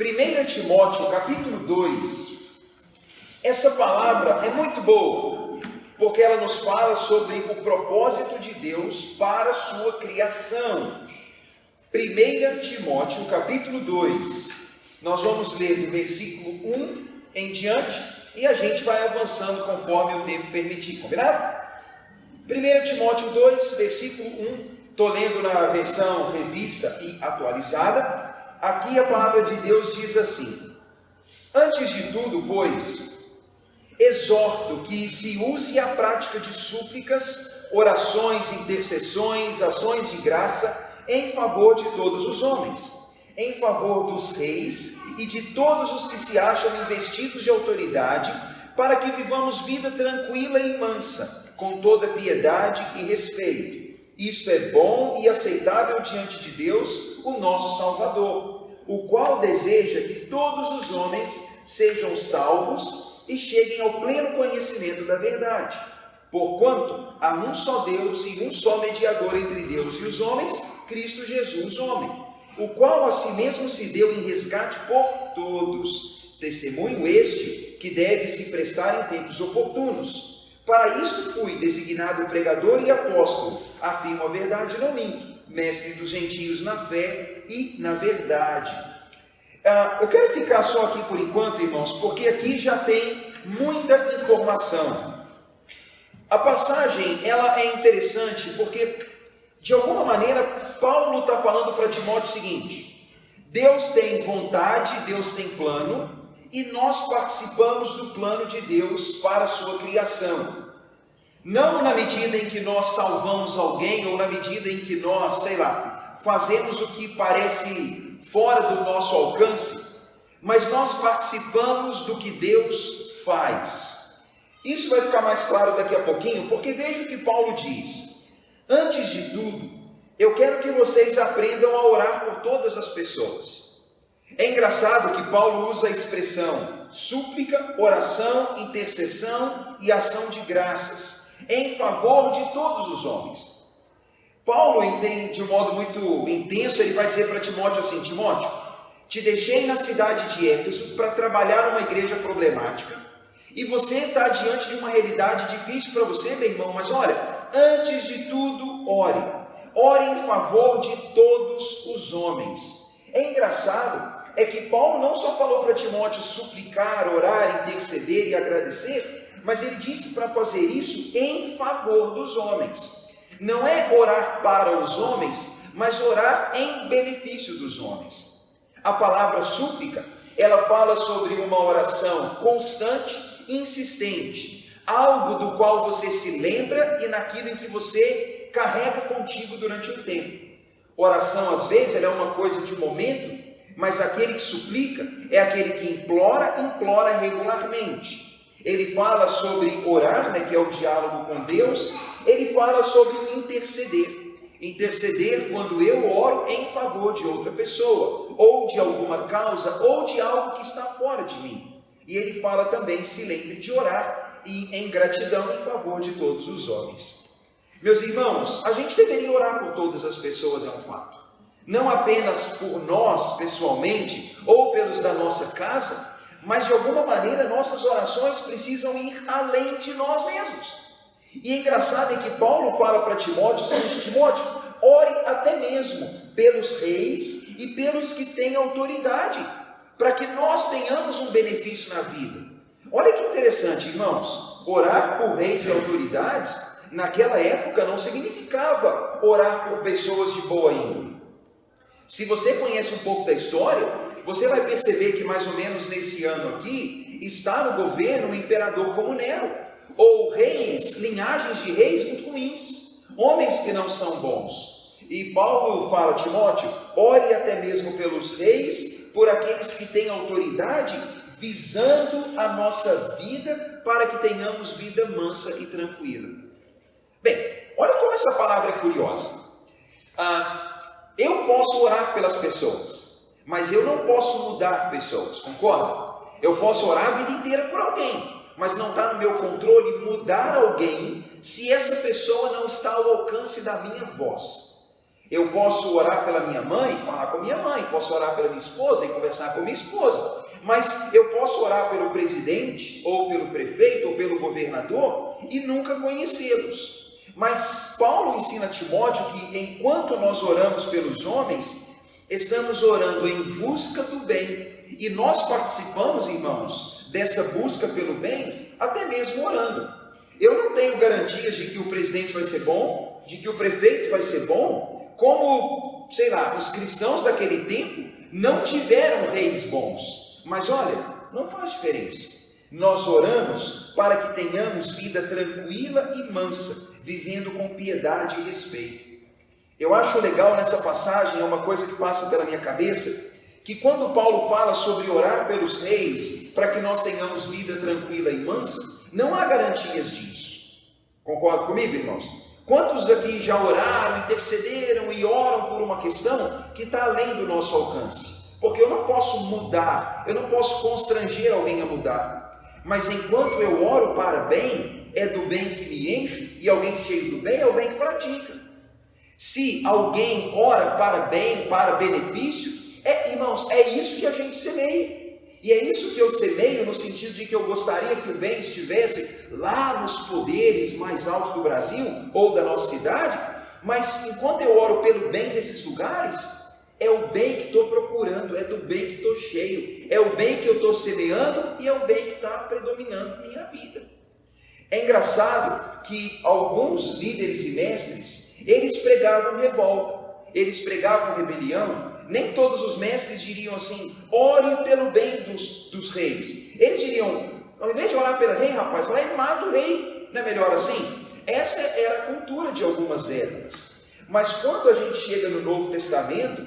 1 Timóteo, capítulo 2, essa palavra é muito boa, porque ela nos fala sobre o propósito de Deus para a sua criação. 1 Timóteo, capítulo 2, nós vamos ler do versículo 1 em diante, e a gente vai avançando conforme o tempo permitir, combinado? 1 Timóteo 2, versículo 1, estou lendo na versão revista e atualizada. Aqui a palavra de Deus diz assim: antes de tudo, pois, exorto que se use a prática de súplicas, orações, intercessões, ações de graça em favor de todos os homens, em favor dos reis e de todos os que se acham investidos de autoridade, para que vivamos vida tranquila e mansa, com toda piedade e respeito. Isto é bom e aceitável diante de Deus, o nosso Salvador, o qual deseja que todos os homens sejam salvos e cheguem ao pleno conhecimento da verdade. Porquanto há um só Deus e um só mediador entre Deus e os homens, Cristo Jesus, homem, o qual a si mesmo se deu em resgate por todos. Testemunho este que deve se prestar em tempos oportunos. Para isto fui designado pregador e apóstolo, afirmo a verdade, não minto, mestre dos gentios na fé e na verdade. Eu quero ficar só aqui por enquanto, irmãos, porque aqui já tem muita informação. A passagem, ela é interessante porque, de alguma maneira, Paulo está falando para Timóteo o seguinte: Deus tem vontade, Deus tem plano, e nós participamos do plano de Deus para a sua criação. Não na medida em que nós salvamos alguém, ou na medida em que nós, fazemos o que parece fora do nosso alcance, mas nós participamos do que Deus faz. Isso vai ficar mais claro daqui a pouquinho, porque veja o que Paulo diz: antes de tudo, eu quero que vocês aprendam a orar por todas as pessoas. É engraçado que Paulo usa a expressão súplica, oração, intercessão e ação de graças em favor de todos os homens. Paulo entende de um modo muito intenso, ele vai dizer para Timóteo assim: Timóteo, te deixei na cidade de Éfeso para trabalhar numa igreja problemática, e você está diante de uma realidade difícil para você, meu irmão, mas olha, antes de tudo, ore em favor de todos os homens. É engraçado, é que Paulo não só falou para Timóteo suplicar, orar, interceder e agradecer, mas ele disse para fazer isso em favor dos homens. Não é orar para os homens, mas orar em benefício dos homens. A palavra súplica, ela fala sobre uma oração constante e insistente, algo do qual você se lembra e naquilo em que você carrega contigo durante o tempo. Oração, às vezes, ela é uma coisa de momento, mas aquele que suplica é aquele que implora regularmente. Ele fala sobre orar, que é o diálogo com Deus. Ele fala sobre interceder. Interceder quando eu oro em favor de outra pessoa, ou de alguma causa, ou de algo que está fora de mim. E ele fala também, se lembre de orar e em gratidão em favor de todos os homens. Meus irmãos, a gente deveria orar por todas as pessoas, é um fato. Não apenas por nós, pessoalmente, ou pelos da nossa casa, mas de alguma maneira nossas orações precisam ir além de nós mesmos. E é engraçado é que Paulo fala para Timóteo o seguinte: Timóteo, ore até mesmo pelos reis e pelos que têm autoridade, para que nós tenhamos um benefício na vida. Olha que interessante, irmãos, orar por reis e autoridades, naquela época não significava orar por pessoas de boa índole. Se você conhece um pouco da história, você vai perceber que mais ou menos nesse ano aqui, está no governo um imperador como Nero, ou reis, linhagens de reis muito ruins, homens que não são bons. E Paulo fala a Timóteo: ore até mesmo pelos reis, por aqueles que têm autoridade, visando a nossa vida, para que tenhamos vida mansa e tranquila. Bem, olha como essa palavra é curiosa. Eu posso orar pelas pessoas, mas eu não posso mudar pessoas, concorda? Eu posso orar a vida inteira por alguém, mas não está no meu controle mudar alguém se essa pessoa não está ao alcance da minha voz. Eu posso orar pela minha mãe e falar com a minha mãe, posso orar pela minha esposa e conversar com a minha esposa, mas eu posso orar pelo presidente, ou pelo prefeito, ou pelo governador e nunca conhecê-los. Mas Paulo ensina a Timóteo que enquanto nós oramos pelos homens, estamos orando em busca do bem, e nós participamos, irmãos, dessa busca pelo bem, até mesmo orando. Eu não tenho garantias de que o presidente vai ser bom, de que o prefeito vai ser bom, como, sei lá, os cristãos daquele tempo não tiveram reis bons. Mas olha, não faz diferença. Nós oramos para que tenhamos vida tranquila e mansa, vivendo com piedade e respeito. Eu acho legal nessa passagem, é uma coisa que passa pela minha cabeça, que quando Paulo fala sobre orar pelos reis, para que nós tenhamos vida tranquila e mansa, não há garantias disso. Concorda comigo, irmãos? Quantos aqui já oraram, intercederam e oram por uma questão que está além do nosso alcance? Porque eu não posso mudar, eu não posso constranger alguém a mudar. Mas enquanto eu oro para bem, é do bem que me encho, e alguém cheio do bem é o bem que pratica. Se alguém ora para bem, para benefício, irmãos, é isso que a gente semeia. E é isso que eu semeio no sentido de que eu gostaria que o bem estivesse lá nos poderes mais altos do Brasil ou da nossa cidade, mas enquanto eu oro pelo bem nesses lugares, é o bem que estou procurando, é do bem que estou cheio, é o bem que eu estou semeando e é o bem que está predominando minha vida. É engraçado que alguns líderes e mestres, eles pregavam revolta, eles pregavam rebelião. Nem todos os mestres diriam assim, ore pelo bem dos reis. Eles diriam, ao invés de orar pelo rei, rapaz, vai e mata o rei. Não é melhor assim? Essa era a cultura de algumas épocas. Mas quando a gente chega no Novo Testamento,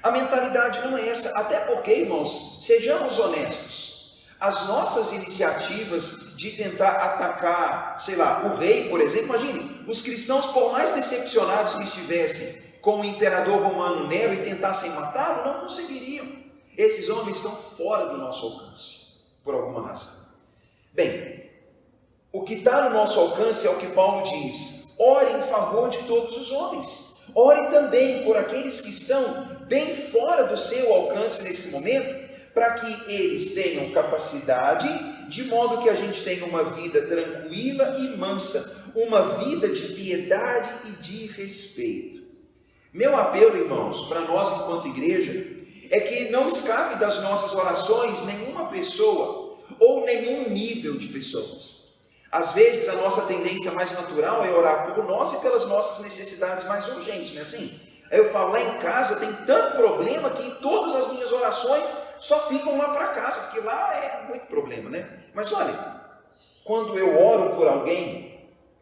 a mentalidade não é essa. Até porque, irmãos, sejamos honestos, as nossas iniciativas de tentar atacar, sei lá, o rei, por exemplo, imagine, os cristãos, por mais decepcionados que estivessem com o imperador romano Nero e tentassem matá-lo, não conseguiriam. Esses homens estão fora do nosso alcance, por alguma razão. Bem, o que está no nosso alcance é o que Paulo diz, ore em favor de todos os homens, ore também por aqueles que estão bem fora do seu alcance nesse momento, para que eles tenham capacidade, de modo que a gente tenha uma vida tranquila e mansa, uma vida de piedade e de respeito. Meu apelo, irmãos, para nós enquanto igreja, é que não escape das nossas orações nenhuma pessoa ou nenhum nível de pessoas. Às vezes a nossa tendência mais natural é orar por nós e pelas nossas necessidades mais urgentes, não é assim? Aí eu falo, lá em casa eu tenho tanto problema que todas as minhas orações só ficam lá para casa, porque lá é muito problema, né? Mas olha, quando eu oro por alguém,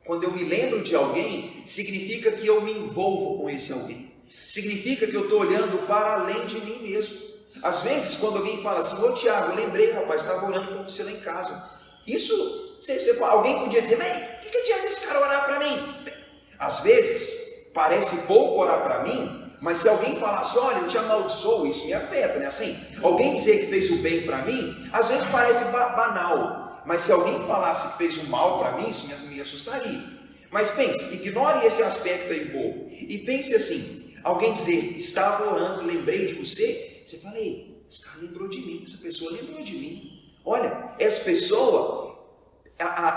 quando eu me lembro de alguém, significa que eu me envolvo com esse alguém. Significa que eu estou olhando para além de mim mesmo. Às vezes, quando alguém fala assim, ô Tiago, eu lembrei, rapaz, estava orando por você lá em casa. Isso, alguém podia dizer, mas o que adianta esse cara orar para mim? Às vezes, parece pouco orar para mim, mas se alguém falasse, olha, eu te amaldiçoo, isso me afeta, né? Assim, alguém dizer que fez o bem para mim, às vezes parece banal. Mas se alguém falasse que fez o mal para mim, isso me assustaria. Mas pense, ignore esse aspecto aí bobo. E pense assim, alguém dizer, estava orando, lembrei de você. Você fala, ei, esse cara lembrou de mim, essa pessoa lembrou de mim. Olha, essa pessoa,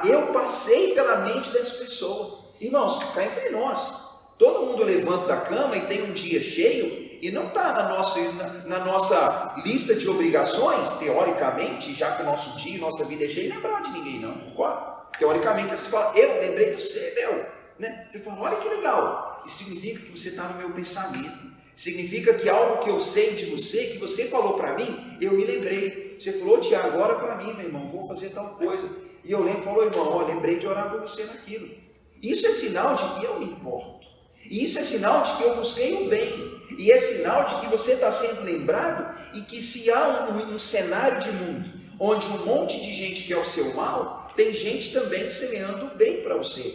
eu passei pela mente dessa pessoa. Irmãos, cá entre nós, todo mundo levanta da cama e tem um dia cheio, e não está na nossa lista de obrigações, teoricamente, já que o nosso dia, nossa vida é cheia, lembrar de ninguém não, concorda? Teoricamente, você fala, eu lembrei de você, meu. Né? Você fala, olha que legal, isso significa que você está no meu pensamento, significa que algo que eu sei de você, que você falou para mim, eu me lembrei. Você falou, Tiago, agora para mim, meu irmão, vou fazer tal coisa. E eu lembro, falou, irmão, lembrei de orar por você naquilo. Isso é sinal de que eu me importo. E isso é sinal de que eu busquei o bem. E é sinal de que você está sendo lembrado e que se há um cenário de mundo onde um monte de gente quer o seu mal, tem gente também semeando o bem para você.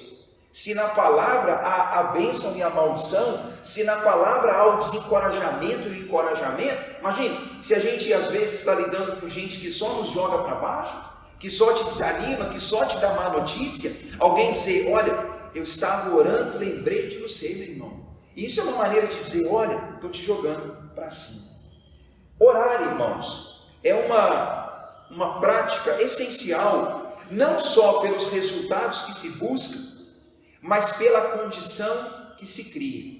Se na palavra há a bênção e a maldição, se na palavra há o desencorajamento e o encorajamento, imagine, se a gente às vezes está lidando com gente que só nos joga para baixo, que só te desanima, que só te dá má notícia, alguém dizer, olha, eu estava orando, lembrei de você, meu irmão. Isso é uma maneira de dizer, olha, estou te jogando para cima. Orar, irmãos, é uma prática essencial, não só pelos resultados que se buscam, mas pela condição que se cria.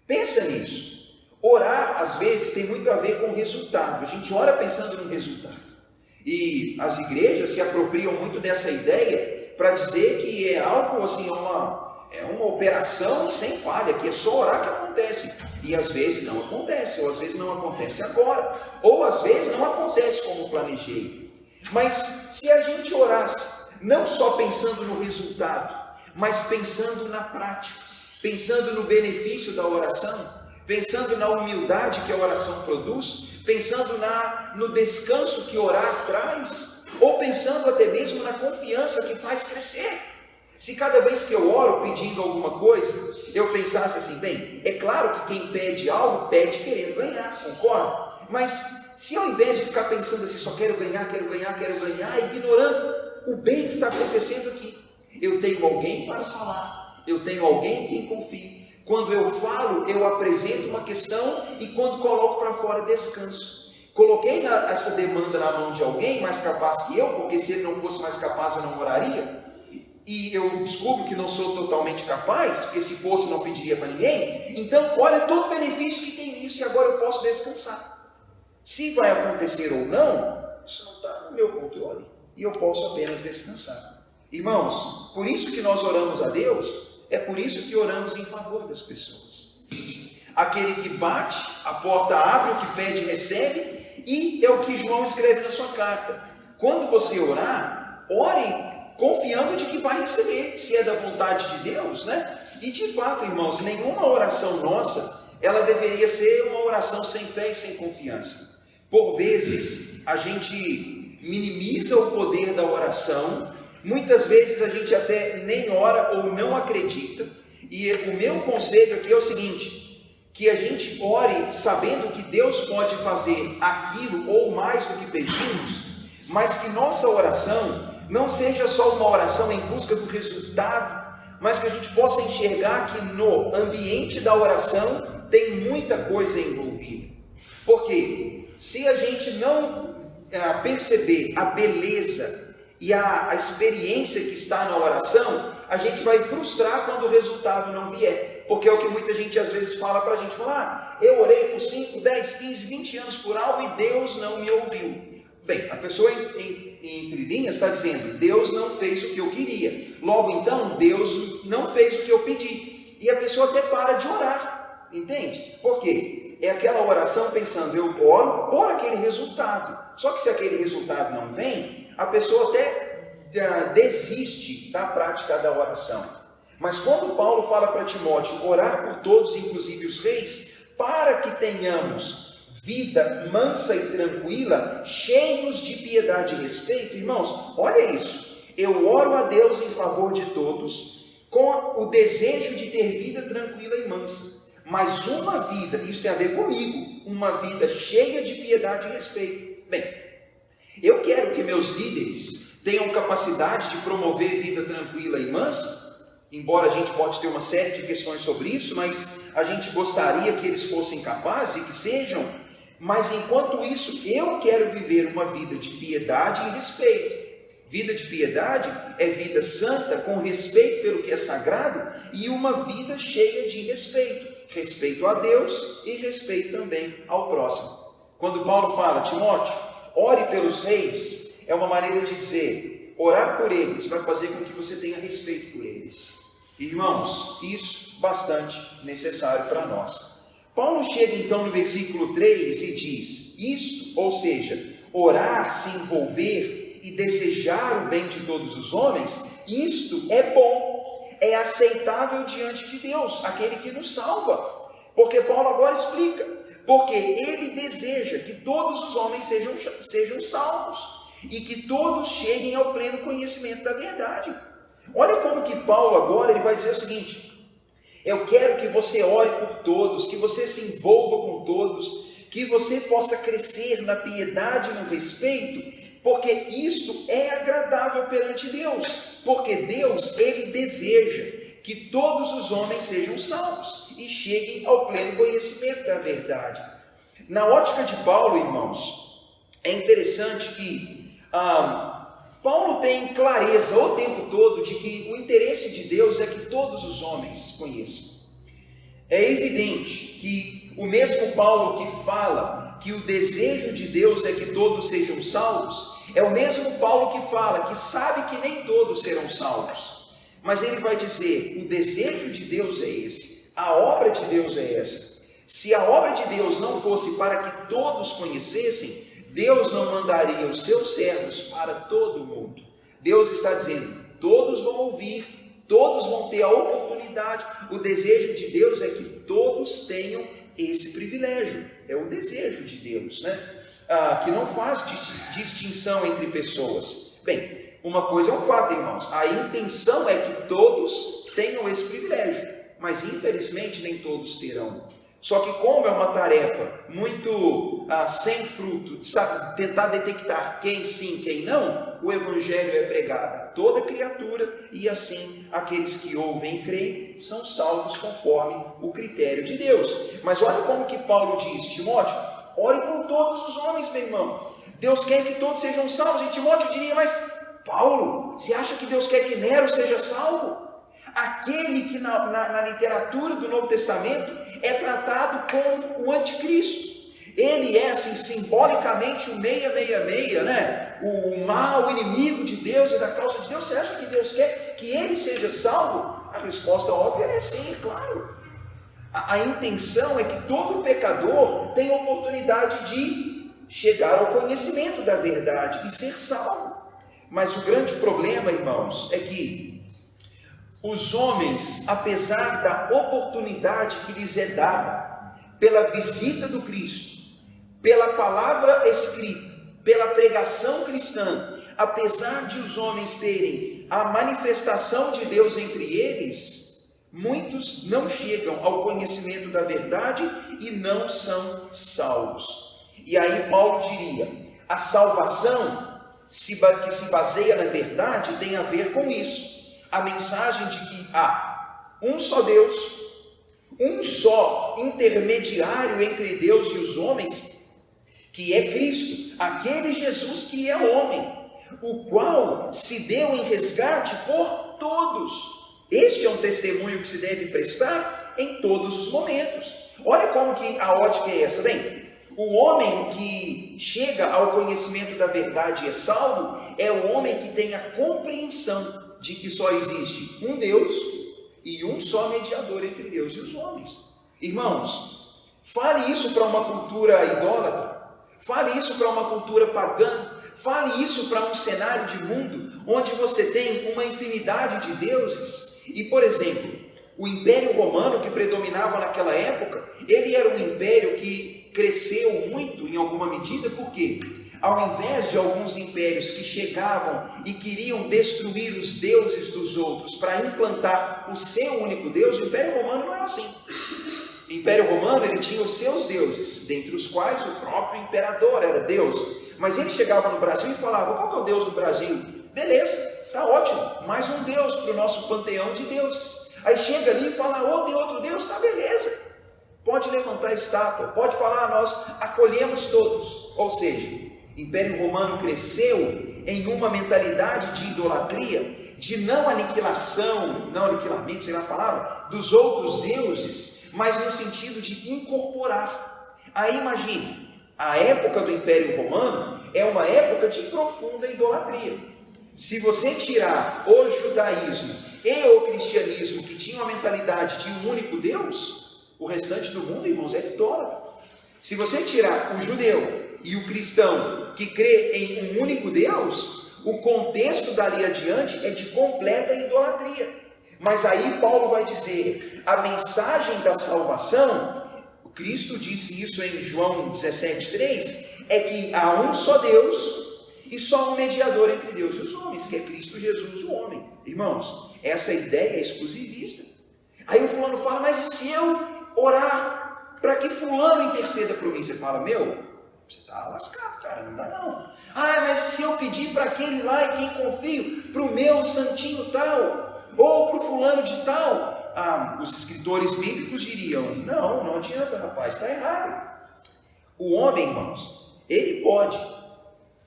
Pensa nisso. Orar, às vezes, tem muito a ver com resultado. A gente ora pensando no resultado. E as igrejas se apropriam muito dessa ideia para dizer que é algo assim, é uma operação sem falha, que é só orar que acontece. E às vezes não acontece, ou às vezes não acontece agora, ou às vezes não acontece como planejei. Mas se a gente orasse, não só pensando no resultado, mas pensando na prática, pensando no benefício da oração, pensando na humildade que a oração produz, pensando no descanso que orar traz, ou pensando até mesmo na confiança que faz crescer. Se cada vez que eu oro pedindo alguma coisa, eu pensasse assim, bem, é claro que quem pede algo, pede querendo ganhar, concorda? Mas se ao invés de ficar pensando assim, só quero ganhar, ignorando o bem que está acontecendo aqui, eu tenho alguém para falar, eu tenho alguém em quem confio. Quando eu falo, eu apresento uma questão e quando coloco para fora, descanso. Coloquei essa demanda na mão de alguém mais capaz que eu, porque se ele não fosse mais capaz, eu não oraria. E eu descubro que não sou totalmente capaz, porque se fosse não pediria para ninguém. Então, olha todo o benefício que tem nisso e agora eu posso descansar. Se vai acontecer ou não, isso não está no meu controle e eu posso apenas descansar. Irmãos, por isso que nós oramos a Deus, é por isso que oramos em favor das pessoas. Aquele que bate, a porta abre, o que pede recebe, e é o que João escreve na sua carta. Quando você orar, ore confiando de que vai receber, se é da vontade de Deus, né? E de fato, irmãos, nenhuma oração nossa, ela deveria ser uma oração sem fé e sem confiança. Por vezes, a gente minimiza o poder da oração, muitas vezes a gente até nem ora ou não acredita, e o meu conselho aqui é o seguinte, que a gente ore sabendo que Deus pode fazer aquilo ou mais do que pedimos, mas que nossa oração não seja só uma oração em busca do resultado, mas que a gente possa enxergar que no ambiente da oração tem muita coisa envolvida. Porque se a gente não perceber a beleza e a experiência que está na oração, a gente vai frustrar quando o resultado não vier. Porque é o que muita gente às vezes fala para a gente, eu orei por 5, 10, 15, 20 anos por algo e Deus não me ouviu. Bem, a pessoa entre linhas está dizendo, Deus não fez o que eu queria. Logo então, Deus não fez o que eu pedi. E a pessoa até para de orar, entende? Por quê? É aquela oração pensando, eu oro por aquele resultado. Só que se aquele resultado não vem, a pessoa até desiste da prática da oração. Mas quando Paulo fala para Timóteo, orar por todos, inclusive os reis, para que tenhamos vida mansa e tranquila, cheios de piedade e respeito, irmãos, olha isso, eu oro a Deus em favor de todos, com o desejo de ter vida tranquila e mansa, mas uma vida, isso tem a ver comigo, uma vida cheia de piedade e respeito. Bem, eu quero que meus líderes tenham capacidade de promover vida tranquila e mansa, embora a gente pode ter uma série de questões sobre isso, mas a gente gostaria que eles fossem capazes e que sejam. Mas enquanto isso, eu quero viver uma vida de piedade e respeito. Vida de piedade é vida santa, com respeito pelo que é sagrado, e uma vida cheia de respeito. Respeito a Deus e respeito também ao próximo. Quando Paulo fala, Timóteo, ore pelos reis, é uma maneira de dizer, orar por eles vai fazer com que você tenha respeito por eles. Irmãos, isso bastante necessário para nós. Paulo chega então no versículo 3 e diz, isto, ou seja, orar, se envolver e desejar o bem de todos os homens, isto é bom, é aceitável diante de Deus, aquele que nos salva. Porque Paulo agora explica, porque ele deseja que todos os homens sejam salvos e que todos cheguem ao pleno conhecimento da verdade. Olha como que Paulo agora ele vai dizer o seguinte, eu quero que você ore por todos, que você se envolva com todos, que você possa crescer na piedade e no respeito, porque isto é agradável perante Deus, porque Deus, ele deseja que todos os homens sejam salvos e cheguem ao pleno conhecimento da verdade. Na ótica de Paulo, irmãos, é interessante que Paulo tem clareza o tempo todo de que o interesse de Deus é que todos os homens conheçam. É evidente que o mesmo Paulo que fala que o desejo de Deus é que todos sejam salvos, é o mesmo Paulo que fala que sabe que nem todos serão salvos. Mas ele vai dizer, o desejo de Deus é esse, a obra de Deus é essa. Se a obra de Deus não fosse para que todos conhecessem, Deus não mandaria os seus servos para todo o mundo. Deus está dizendo, todos vão ouvir, todos vão ter a oportunidade. O desejo de Deus é que todos tenham esse privilégio. É o desejo de Deus, né? Que não faz distinção entre pessoas. Bem, uma coisa é um fato, irmãos. A intenção é que todos tenham esse privilégio, mas infelizmente nem todos terão. Só que como é uma tarefa muito sem fruto, sabe, tentar detectar quem sim, quem não, o evangelho é pregado a toda criatura e assim aqueles que ouvem e creem são salvos conforme o critério de Deus. Mas olha como que Paulo diz, Timóteo, ore por todos os homens, meu irmão. Deus quer que todos sejam salvos. E Timóteo diria, mas Paulo, você acha que Deus quer que Nero seja salvo? Aquele que na literatura do Novo Testamento é tratado como o anticristo. Ele é assim, simbolicamente o 666, né? O mal, o inimigo de Deus e da causa de Deus. Você acha que Deus quer que ele seja salvo? A resposta óbvia é sim, claro. A intenção é que todo pecador tenha oportunidade de chegar ao conhecimento da verdade e ser salvo. Mas o grande problema, irmãos, é que os homens, apesar da oportunidade que lhes é dada pela visita do Cristo, pela palavra escrita, pela pregação cristã, apesar de os homens terem a manifestação de Deus entre eles, muitos não chegam ao conhecimento da verdade e não são salvos. E aí Paulo diria, a salvação que se baseia na verdade tem a ver com isso. A mensagem de que há um só Deus, um só intermediário entre Deus e os homens, que é Cristo, aquele Jesus que é homem, o qual se deu em resgate por todos. Este é um testemunho que se deve prestar em todos os momentos. Olha como que a ótica é essa. Bem, o homem que chega ao conhecimento da verdade e é salvo, é o homem que tem a compreensão de que só existe um Deus e um só mediador entre Deus e os homens. Irmãos, fale isso para uma cultura idólatra, fale isso para uma cultura pagã, fale isso para um cenário de mundo onde você tem uma infinidade de deuses. E, por exemplo, o Império Romano que predominava naquela época, ele era um império que cresceu muito em alguma medida, por quê? Ao invés de alguns impérios que chegavam e queriam destruir os deuses dos outros para implantar o seu único Deus, o Império Romano não era assim. O Império Romano ele tinha os seus deuses, dentre os quais o próprio imperador era Deus. Mas ele chegava no Brasil e falava, qual que é o Deus do Brasil? Beleza, tá ótimo, mais um Deus para o nosso panteão de deuses. Aí chega ali e fala, tem outro Deus, tá beleza. Pode levantar a estátua, pode falar, nós acolhemos todos. Ou seja, o Império Romano cresceu em uma mentalidade de idolatria, de não aniquilamento, seria a palavra, dos outros deuses, mas no sentido de incorporar. Aí imagine, a época do Império Romano é uma época de profunda idolatria. Se você tirar o judaísmo e o cristianismo, que tinham a mentalidade de um único Deus, o restante do mundo, irmãos, é idólatra. Se você tirar o judeu e o cristão que crê em um único Deus, o contexto dali adiante é de completa idolatria. Mas aí Paulo vai dizer, a mensagem da salvação, o Cristo disse isso em João 17,3, é que há um só Deus e só um mediador entre Deus e os homens, que é Cristo Jesus, o homem. Irmãos, essa ideia é exclusivista. Aí o fulano fala, mas e se eu orar para que fulano interceda por mim? Você fala, você está lascado, cara, não dá não. Mas se eu pedir para aquele lá em quem confio, para o meu santinho tal, Ou para o fulano de tal. Os escritores bíblicos diriam, não adianta, rapaz, está errado. O homem, irmãos, ele pode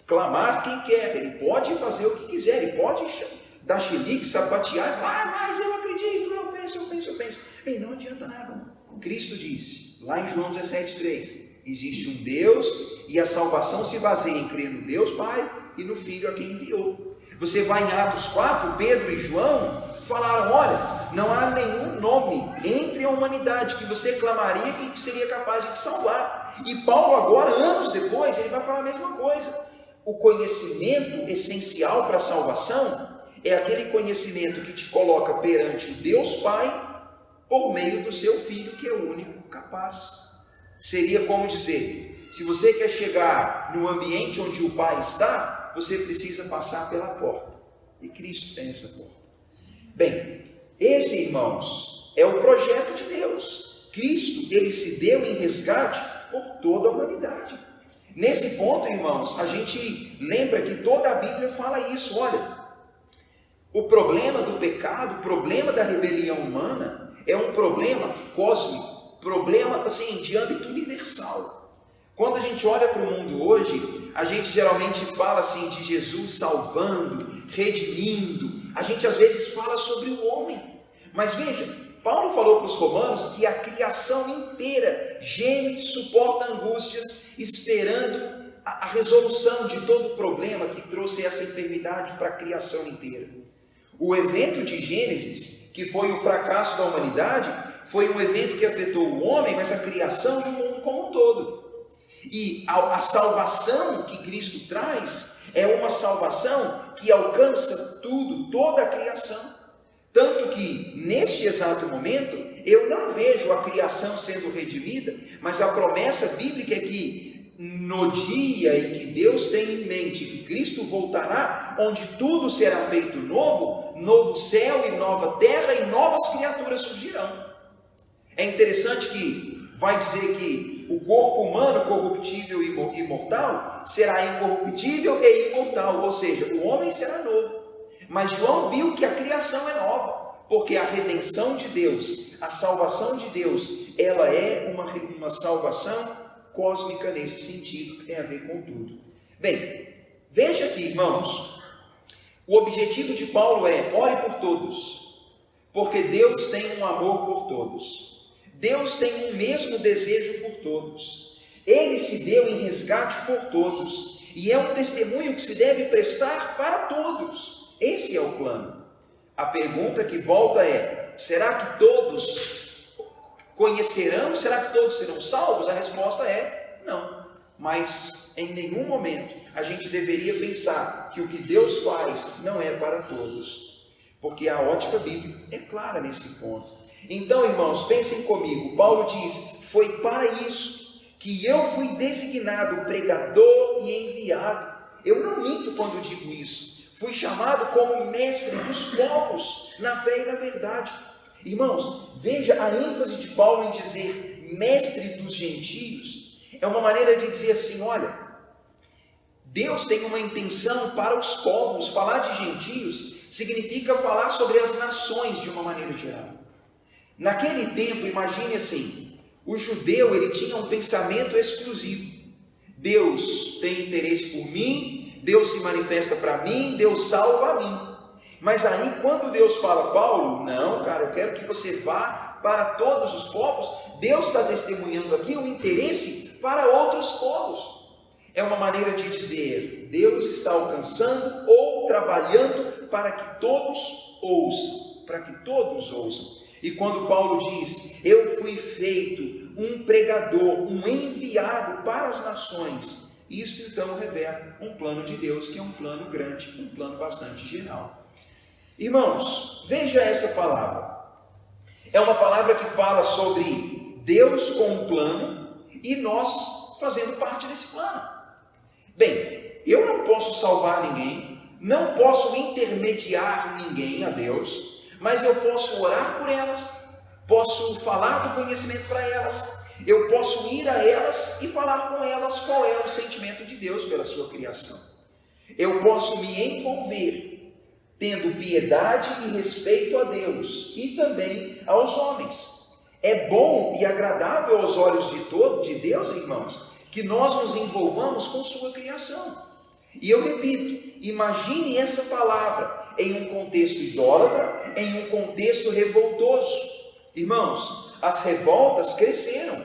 clamar quem quer, ele pode fazer o que quiser, ele pode dar chilique, sapatear e falar, mas eu acredito, eu penso. Bem, não adianta nada. Cristo disse, lá em João 17,3, existe um Deus e a salvação se baseia em crer no Deus Pai e no Filho a quem enviou. Você vai em Atos 4, Pedro e João falaram, olha, não há nenhum nome entre a humanidade que você clamaria que seria capaz de te salvar. E Paulo agora, anos depois, ele vai falar a mesma coisa. O conhecimento essencial para a salvação é aquele conhecimento que te coloca perante o Deus Pai por meio do seu Filho, que é o único capaz. Seria como dizer, se você quer chegar no ambiente onde o Pai está, você precisa passar pela porta. E Cristo tem essa porta. Bem, esse, irmãos, é o projeto de Deus. Cristo, ele se deu em resgate por toda a humanidade. Nesse ponto, irmãos, a gente lembra que toda a Bíblia fala isso. Olha, o problema do pecado, o problema da rebelião humana é um problema cósmico, problema assim, de âmbito universal. Quando a gente olha para o mundo hoje, a gente geralmente fala assim de Jesus salvando, redimindo, a gente às vezes fala sobre o homem. Mas veja, Paulo falou para os romanos que a criação inteira geme, suporta angústias, esperando a resolução de todo o problema que trouxe essa enfermidade para a criação inteira. O evento de Gênesis, que foi o fracasso da humanidade, foi um evento que afetou o homem, mas a criação e o mundo como um todo. E a salvação que Cristo traz é uma salvação que alcança tudo, toda a criação. Tanto que, neste exato momento, eu não vejo a criação sendo redimida, mas a promessa bíblica é que no dia em que Deus tem em mente que Cristo voltará, onde tudo será feito novo, novo céu e nova terra e novas criaturas surgirão. É interessante que vai dizer que o corpo humano, corruptível e imortal, será incorruptível e imortal, ou seja, o homem será novo. Mas João viu que a criação é nova, porque a redenção de Deus, a salvação de Deus, ela é uma salvação cósmica nesse sentido, que tem a ver com tudo. Bem, veja aqui, irmãos, o objetivo de Paulo é, ore por todos, porque Deus tem um amor por todos. Deus tem um mesmo desejo por todos. Ele se deu em resgate por todos, e é um testemunho que se deve prestar para todos. Esse é o plano. A pergunta que volta é, será que todos conhecerão? Será que todos serão salvos? A resposta é não. Mas em nenhum momento a gente deveria pensar que o que Deus faz não é para todos, porque a ótica bíblica é clara nesse ponto. Então, irmãos, pensem comigo. Paulo diz, foi para isso que eu fui designado pregador e enviado. Eu não minto quando digo isso. Fui chamado como mestre dos povos na fé e na verdade. Irmãos, veja a ênfase de Paulo em dizer mestre dos gentios. É uma maneira de dizer assim, olha, Deus tem uma intenção para os povos. Falar de gentios significa falar sobre as nações de uma maneira geral. Naquele tempo, imagine assim, o judeu ele tinha um pensamento exclusivo. Deus tem interesse por mim, Deus se manifesta para mim, Deus salva a mim. Mas aí quando Deus fala, Paulo, não, cara, eu quero que você vá para todos os povos, Deus está testemunhando aqui um interesse para outros povos. É uma maneira de dizer, Deus está alcançando ou trabalhando para que todos ouçam, E quando Paulo diz, eu fui feito um pregador, um enviado para as nações, isto então revela um plano de Deus, que é um plano grande, um plano bastante geral. Irmãos, veja essa palavra. É uma palavra que fala sobre Deus com um plano e nós fazendo parte desse plano. Bem, eu não posso salvar ninguém, não posso intermediar ninguém a Deus, mas eu posso orar por elas, posso falar do conhecimento para elas, eu posso ir a elas e falar com elas qual é o sentimento de Deus pela sua criação. Eu posso me envolver tendo piedade e respeito a Deus e também aos homens. É bom e agradável aos olhos de Deus, irmãos, que nós nos envolvamos com sua criação. E eu repito, imagine essa palavra em um contexto idólatra, em um contexto revoltoso. Irmãos, as revoltas cresceram.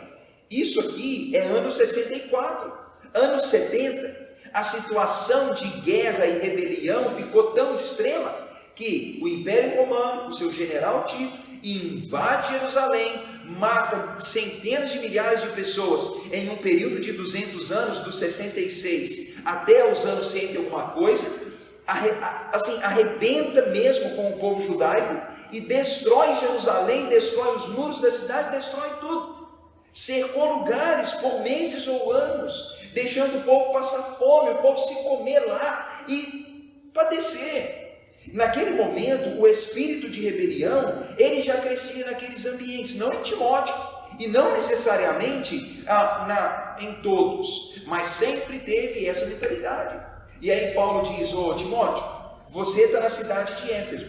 Isso aqui é ano 64, ano 70. A situação de guerra e rebelião ficou tão extrema que o Império Romano, o seu general Tito, invade Jerusalém, mata centenas de milhares de pessoas em um período de 200 anos, dos 66 até os anos 100 e alguma coisa, arrebenta mesmo com o povo judaico e destrói Jerusalém, destrói os muros da cidade, destrói tudo. Cercou lugares por meses ou anos, deixando o povo passar fome, o povo se comer lá e padecer. Naquele momento, o espírito de rebelião, ele já crescia naqueles ambientes, não em Timóteo, e não necessariamente em todos, mas sempre teve essa mentalidade. E aí Paulo diz: ô Timóteo, você está na cidade de Éfeso.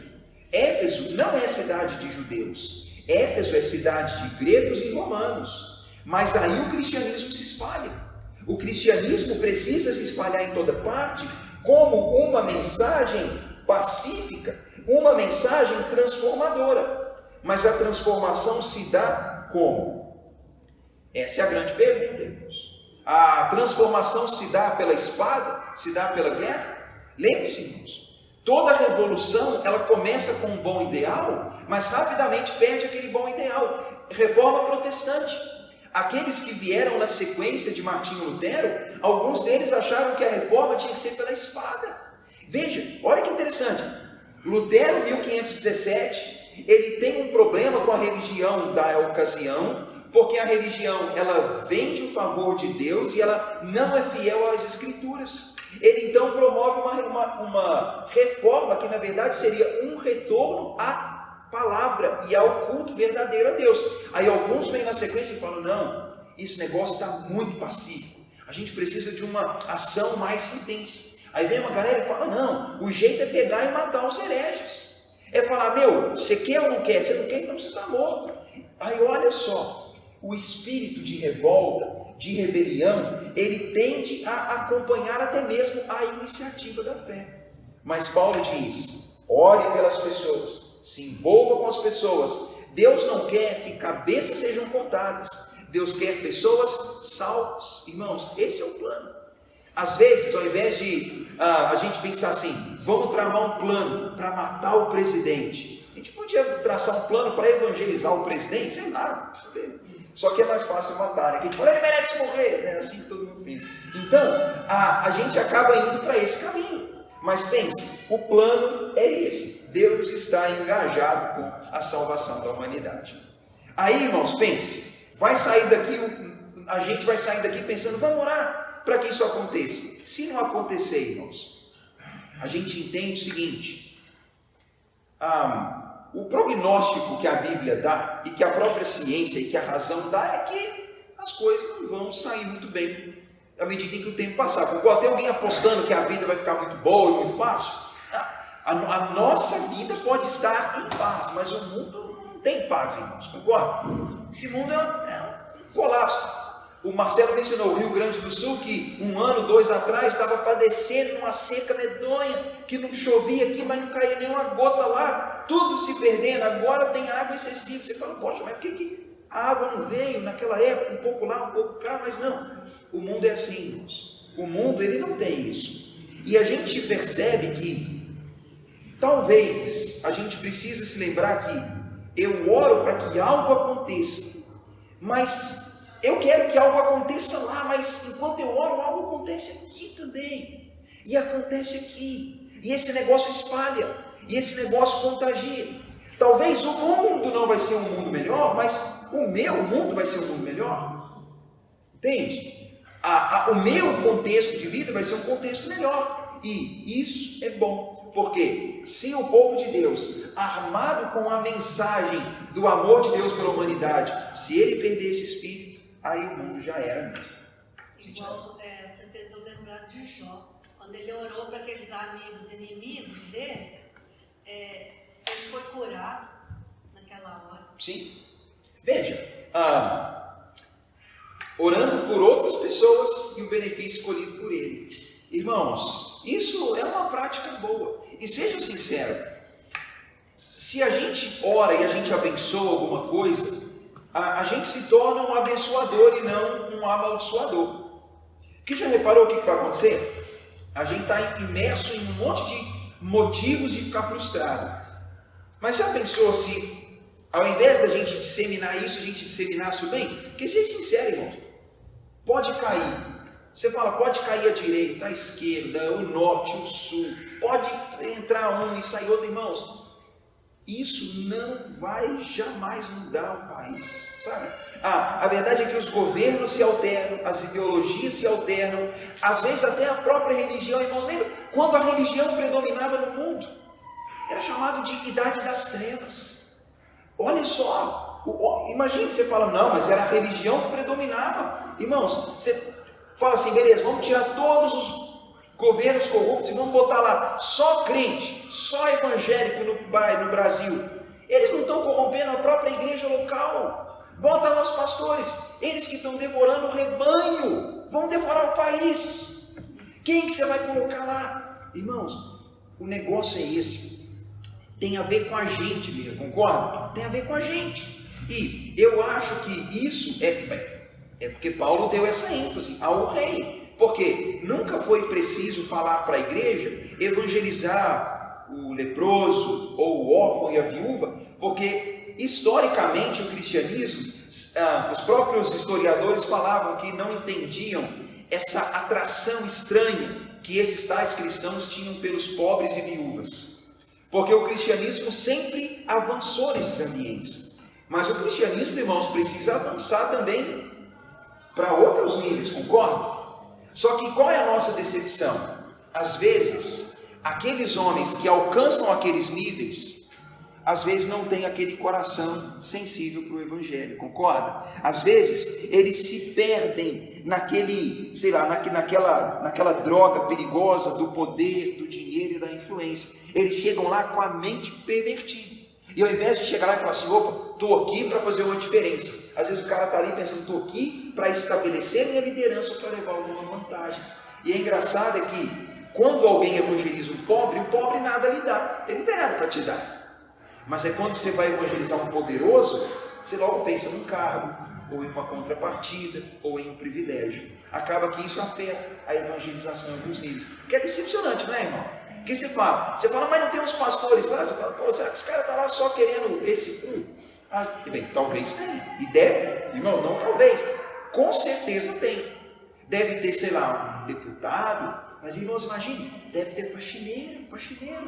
Éfeso não é cidade de judeus, Éfeso é cidade de gregos e romanos. Mas aí o cristianismo se espalha. O cristianismo precisa se espalhar em toda parte como uma mensagem pacífica, uma mensagem transformadora. Mas a transformação se dá como? Essa é a grande pergunta, irmãos. A transformação se dá pela espada? Se dá pela guerra? Lembre-se, irmãos, toda revolução ela começa com um bom ideal, mas rapidamente perde aquele bom ideal. Reforma protestante. Aqueles que vieram na sequência de Martinho Lutero, alguns deles acharam que a reforma tinha que ser pela espada. Veja, olha que interessante. Lutero, 1517, ele tem um problema com a religião da ocasião, porque a religião ela vende o favor de Deus e ela não é fiel às Escrituras. Ele então promove uma reforma que na verdade seria um retorno à palavra e ao culto verdadeiro a Deus. Aí alguns vêm na sequência e falam: não, esse negócio está muito pacífico, a gente precisa de uma ação mais intensa. Aí vem uma galera e fala: não, o jeito é pegar e matar os hereges, é falar: meu, você quer ou não quer? Você não quer, então você está morto. Aí olha só, o espírito de revolta, de rebelião, ele tende a acompanhar até mesmo a iniciativa da fé. Mas Paulo diz: ore pelas pessoas, se envolva com as pessoas. Deus não quer que cabeças sejam cortadas, Deus quer pessoas salvas. Irmãos, esse é o plano. Às vezes, ao invés de a gente pensar assim: vamos tramar um plano para matar o presidente, a gente podia traçar um plano para evangelizar o presidente, sei lá, sabe? Só que é mais fácil matar, né? A gente fala: ele merece morrer, né? Assim que todo mundo pensa. Então, a gente acaba indo para esse caminho. Mas pense, o plano é esse. Deus está engajado com a salvação da humanidade. Aí, irmãos, pense, a gente vai sair daqui pensando: vamos orar para que isso aconteça. Se não acontecer, irmãos, a gente entende o seguinte: o prognóstico que a Bíblia dá e que a própria ciência e que a razão dá é que as coisas não vão sair muito bem à medida em que o tempo passar. Concorda? Tem alguém apostando que a vida vai ficar muito boa e muito fácil? A nossa vida pode estar em paz, mas o mundo não tem paz, irmãos. Concorda? Esse mundo é um colapso. O Marcelo mencionou o Rio Grande do Sul, que 1 ano, 2 atrás, estava padecendo uma seca medonha, que não chovia aqui, mas não caía nenhuma gota lá, tudo se perdendo. Agora tem água excessiva. Você fala: poxa, mas por que a água não veio naquela época, um pouco lá, um pouco cá? Mas não, o mundo é assim, irmãos. O mundo, ele não tem isso. E a gente percebe que talvez a gente precise se lembrar que eu oro para que algo aconteça, mas eu quero que algo aconteça lá, mas enquanto eu oro, algo acontece aqui também, e acontece aqui, e esse negócio espalha, e esse negócio contagia. Talvez o mundo não vai ser um mundo melhor, mas o meu mundo vai ser um mundo melhor, entende? O meu contexto de vida vai ser um contexto melhor, e isso é bom, porque se o povo de Deus, armado com a mensagem do amor de Deus pela humanidade, se ele perder esse espírito, aí o mundo já era mesmo. Igual você fez eu lembrar de Jó, quando ele orou para aqueles amigos inimigos dele, ele foi curado naquela hora. Sim. Veja, orando por outras pessoas e o benefício escolhido por ele. Irmãos, isso é uma prática boa. E seja sincero, se a gente ora e a gente abençoa alguma coisa, a gente se torna um abençoador e não um amaldiçoador. Porque já reparou o que vai acontecer? A gente está imerso em um monte de motivos de ficar frustrado. Mas já pensou se, ao invés da gente disseminar isso, a gente disseminasse o bem? Porque seja sincero, irmão, pode cair. Você fala, pode cair a direita, a esquerda, o norte, o sul. Pode entrar um e sair outro, irmãos. Isso não vai jamais mudar o país, sabe? A verdade é que os governos se alternam, as ideologias se alternam, às vezes até a própria religião, irmãos, lembra? Quando a religião predominava no mundo, era chamado de idade das trevas. Olha só, imagine, você fala, não, mas era a religião que predominava. Irmãos, você fala assim, beleza, vamos tirar todos os governos corruptos e vamos botar lá só crente, só evangélico no Brasil. Eles não estão corrompendo a própria igreja local. Bota lá os pastores, eles que estão devorando o rebanho, vão devorar o país. Quem que você vai colocar lá? Irmãos, o negócio é esse. Tem a ver com a gente mesmo, concorda? Tem a ver com a gente. E eu acho que isso é porque Paulo deu essa ênfase ao rei. Porque nunca foi preciso falar para a igreja, evangelizar o leproso, ou o órfão e a viúva, porque historicamente o cristianismo, os próprios historiadores falavam que não entendiam essa atração estranha que esses tais cristãos tinham pelos pobres e viúvas. Porque o cristianismo sempre avançou nesses ambientes. Mas o cristianismo, irmãos, precisa avançar também para outros níveis, concorda? Só que qual é a nossa decepção? Às vezes, aqueles homens que alcançam aqueles níveis, às vezes não têm aquele coração sensível para o Evangelho, concorda? Às vezes, eles se perdem naquele, sei lá, naquela droga perigosa do poder, do dinheiro e da influência. Eles chegam lá com a mente pervertida. E ao invés de chegar lá e falar assim, opa, estou aqui para fazer uma diferença. Às vezes o cara está ali pensando, estou aqui para estabelecer minha liderança, para levar alguma vantagem. E é engraçado é que quando alguém evangeliza o pobre nada lhe dá. Ele não tem nada para te dar. Mas é quando você vai evangelizar um poderoso, você logo pensa num cargo, ou em uma contrapartida, ou em um privilégio. Acaba que isso afeta a evangelização em alguns níveis. Que é decepcionante, não é, irmão? Que você fala, mas não tem uns pastores lá? Você fala, pô, será que esse cara está lá só querendo esse fruto? Bem, talvez tenha. E deve, irmão, não talvez. Com certeza tem. Deve ter, sei lá, um deputado. Mas, irmãos, imagine, deve ter faxineiro,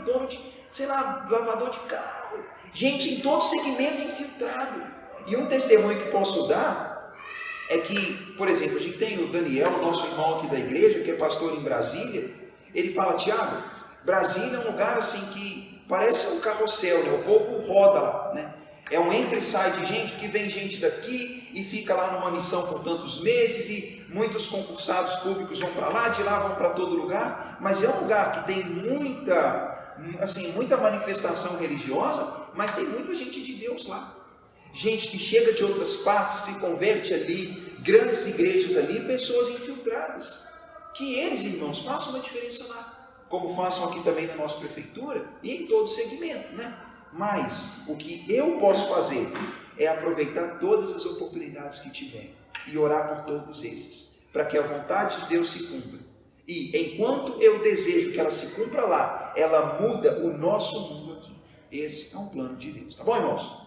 dono de, sei lá, lavador de carro. Gente em todo segmento infiltrado. E um testemunho que posso dar é que, por exemplo, a gente tem o Daniel, nosso irmão aqui da igreja, que é pastor em Brasília. Ele fala, Tiago, Brasília é um lugar assim que parece um carrossel, né? O povo roda lá, né? É um entra e sai de gente, que vem gente daqui e fica lá numa missão por tantos meses e muitos concursados públicos vão para lá, de lá vão para todo lugar, mas é um lugar que tem muita manifestação religiosa, mas tem muita gente de Deus lá. Gente que chega de outras partes, se converte ali, grandes igrejas ali, pessoas infiltradas. Que eles, irmãos, façam uma diferença lá. Como façam aqui também na nossa prefeitura e em todo segmento, né? Mas o que eu posso fazer é aproveitar todas as oportunidades que tiver e orar por todos esses, para que a vontade de Deus se cumpra. E enquanto eu desejo que ela se cumpra lá, ela muda o nosso mundo aqui. Esse é um plano de Deus, tá bom, irmãos?